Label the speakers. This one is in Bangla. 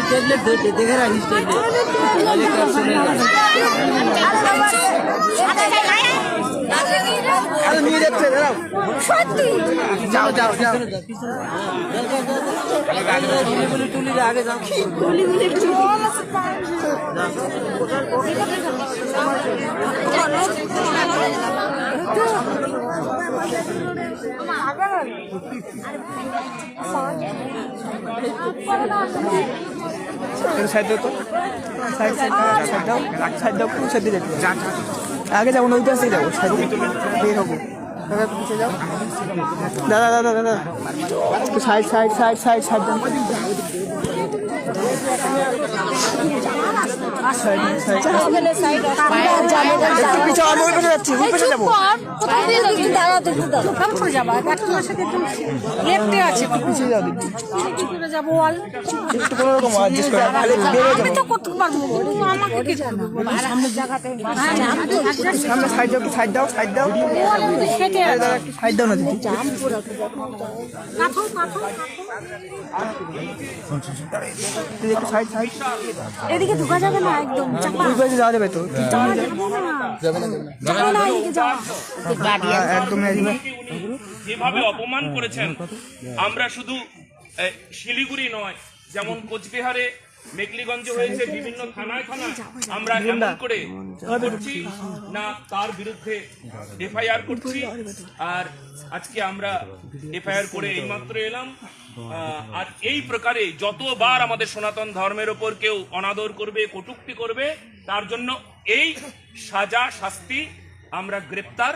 Speaker 1: ট্যাবলেট দেখে রাখিস নিয়ে যাচ্ছে যাও যাও যাও টুলির আগে যাও আগে যাবো নদীতে আসতে যাবো বের হবো পিছিয়ে যাও দাদা দাদা দাদা side side side side side side দাও সাইড দাও সাইড দাও না দিদি সাইড সাইড
Speaker 2: এদিকে ঢোকা যাবে না একদম
Speaker 1: যাওয়া যাবে তো একদম
Speaker 3: যেভাবে অপমান করেছেন আমরা শুধু শিলিগুড়ি নয় যেমন কোচবিহারে মেঘলিগঞ্জে হয়েছে বিভিন্ন থানায় থানায় আমরা এমন করে করছি না তার বিরুদ্ধে এফআইআর করছি আর আজকে আমরা এফআইআর করে এইমাত্র এলাম আর এই প্রকারে যতবার আমাদের সনাতন ধর্মের ওপর কেউ অনাদর করবে কটূক্তি করবে তার জন্য এই সাজা শাস্তি আমরা গ্রেপ্তার